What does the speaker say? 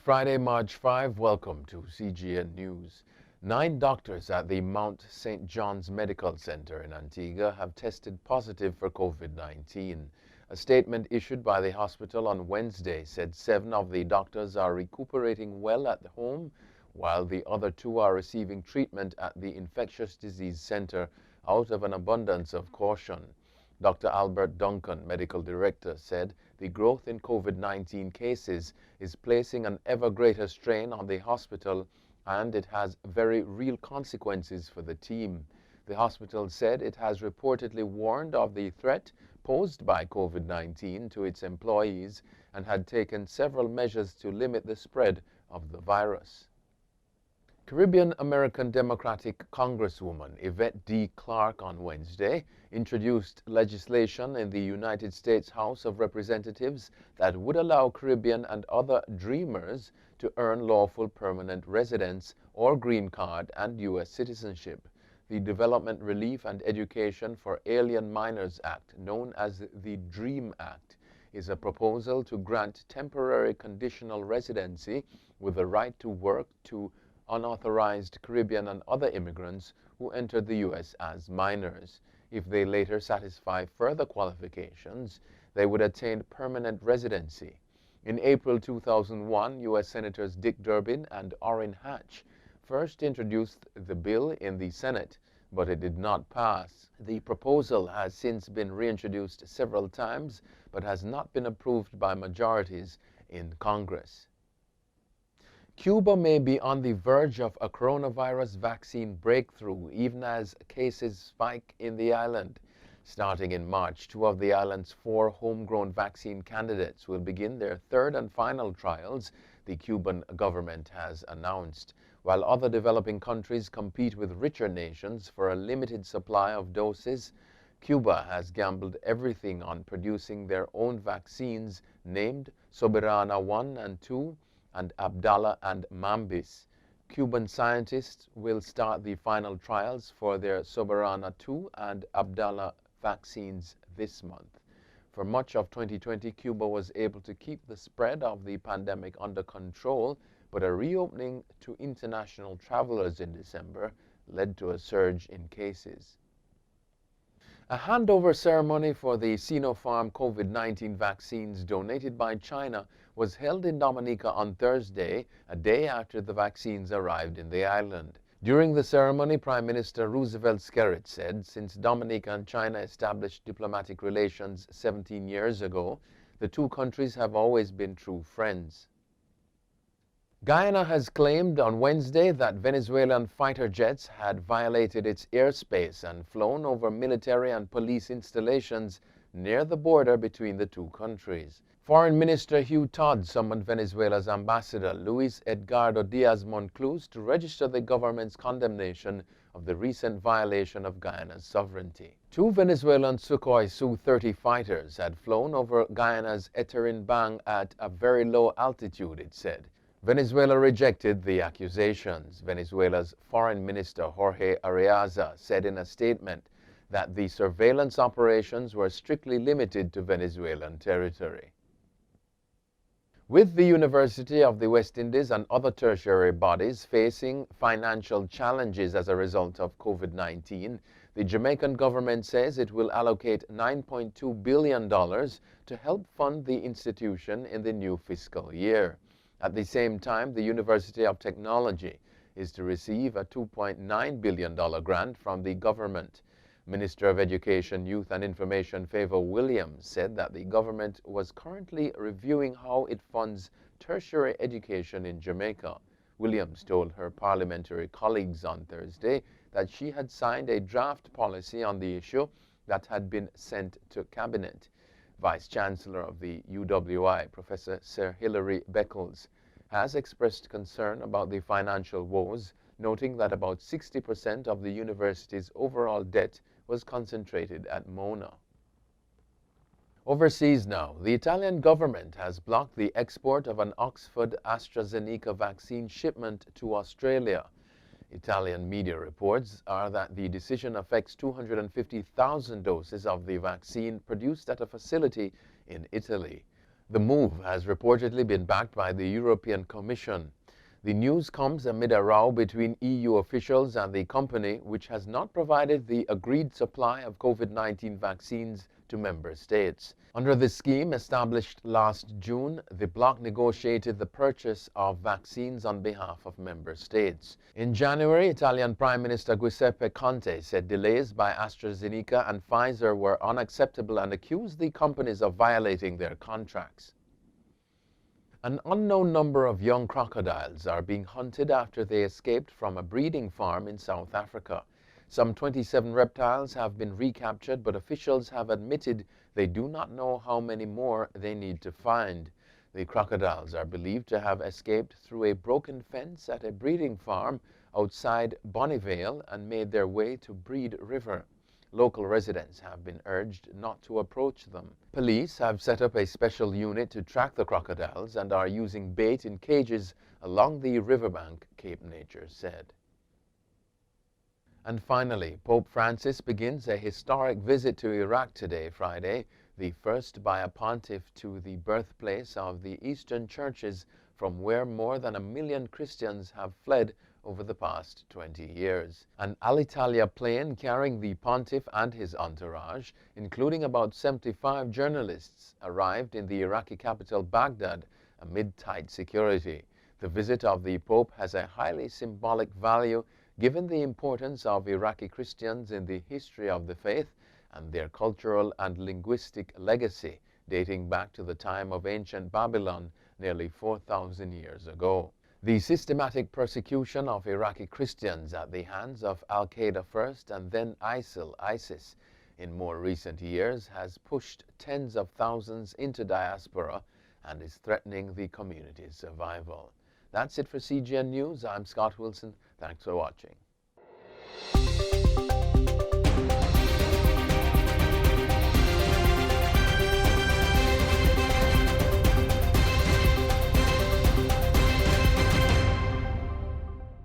Friday, March 5. Welcome to CGN News. 9 doctors at the Mount St. John's Medical Center in Antigua have tested positive for COVID-19. A statement issued by the hospital on Wednesday said 7 of the doctors are recuperating well at home, while the other 2 are receiving treatment at the Infectious Disease Center out of an abundance of caution. Dr. Albert Duncan, medical director, said the growth in COVID-19 cases is placing an ever greater strain on the hospital, and it has very real consequences for the team. The hospital said it has reportedly warned of the threat posed by COVID-19 to its employees and had taken several measures to limit the spread of the virus. Caribbean American Democratic Congresswoman Yvette D. Clarke on Wednesday introduced legislation in the United States House of Representatives that would allow Caribbean and other Dreamers to earn lawful permanent residence or green card and U.S. citizenship. The Development Relief and Education for Alien Minors Act, known as the DREAM Act, is a proposal to grant temporary conditional residency with the right to work to unauthorized Caribbean and other immigrants who entered the U.S. as minors. If they later satisfy further qualifications, they would attain permanent residency. In April 2001, U.S. Senators Dick Durbin and Orrin Hatch first introduced the bill in the Senate, but it did not pass. The proposal has since been reintroduced several times, but has not been approved by majorities in Congress. Cuba may be on the verge of a coronavirus vaccine breakthrough, even as cases spike in the island. Starting in March, 2 of the island's 4 homegrown vaccine candidates will begin their 3rd and final trials, the Cuban government has announced. While other developing countries compete with richer nations for a limited supply of doses, Cuba has gambled everything on producing their own vaccines named Soberana 1 and 2, and Abdala and Mambis. Cuban scientists will start the final trials for their Soberana 2 and Abdala vaccines this month. For much of 2020, Cuba was able to keep the spread of the pandemic under control, but a reopening to international travelers in December led to a surge in cases. A handover ceremony for the Sinopharm COVID-19 vaccines donated by China was held in Dominica on Thursday, a day after the vaccines arrived in the island. During the ceremony, Prime Minister Roosevelt Skerrit said, since Dominica and China established diplomatic relations 17 years ago, the 2 countries have always been true friends. Guyana has claimed on Wednesday that Venezuelan fighter jets had violated its airspace and flown over military and police installations near the border between the 2 countries. Foreign Minister Hugh Todd summoned Venezuela's ambassador Luis Edgardo Diaz-Monclús to register the government's condemnation of the recent violation of Guyana's sovereignty. 2 Venezuelan Sukhoi Su-30 fighters had flown over Guyana's Bang at a very low altitude, it said. Venezuela rejected the accusations. Venezuela's Foreign Minister Jorge Arreaza said in a statement that the surveillance operations were strictly limited to Venezuelan territory. With the University of the West Indies and other tertiary bodies facing financial challenges as a result of COVID-19, the Jamaican government says it will allocate $9.2 billion to help fund the institution in the new fiscal year. At the same time, the University of Technology is to receive a $2.9 billion grant from the government. Minister of Education, Youth and Information Favour Williams said that the government was currently reviewing how it funds tertiary education in Jamaica. Williams told her parliamentary colleagues on Thursday that she had signed a draft policy on the issue that had been sent to Cabinet. Vice-Chancellor of the UWI, Professor Sir Hilary Beckles, has expressed concern about the financial woes, noting that about 60% of the university's overall debt was concentrated at Mona. Overseas now, the Italian government has blocked the export of an Oxford AstraZeneca vaccine shipment to Australia. Italian media reports are that the decision affects 250,000 doses of the vaccine produced at a facility in Italy. The move has reportedly been backed by the European Commission. The news comes amid a row between EU officials and the company, which has not provided the agreed supply of COVID-19 vaccines to member states. Under the scheme established last June, the bloc negotiated the purchase of vaccines on behalf of member states. In January, Italian Prime Minister Giuseppe Conte said delays by AstraZeneca and Pfizer were unacceptable and accused the companies of violating their contracts. An unknown number of young crocodiles are being hunted after they escaped from a breeding farm in South Africa. Some 27 reptiles have been recaptured, but officials have admitted they do not know how many more they need to find. The crocodiles are believed to have escaped through a broken fence at a breeding farm outside Bonnievale and made their way to Breed River. Local residents have been urged not to approach them. Police have set up a special unit to track the crocodiles and are using bait in cages along the riverbank, Cape Nature said. And finally, Pope Francis begins a historic visit to Iraq today, Friday, the first by a pontiff to the birthplace of the Eastern churches from where more than 1 million Christians have fled over the past 20 years. An Alitalia plane carrying the pontiff and his entourage, including about 75 journalists, arrived in the Iraqi capital Baghdad amid tight security. The visit of the Pope has a highly symbolic value given the importance of Iraqi Christians in the history of the faith and their cultural and linguistic legacy dating back to the time of ancient Babylon nearly 4,000 years ago. The systematic persecution of Iraqi Christians at the hands of Al-Qaeda first and then ISIS in more recent years has pushed tens of thousands into diaspora and is threatening the community's survival. That's it for CGN News. I'm Scott Wilson. Thanks for watching.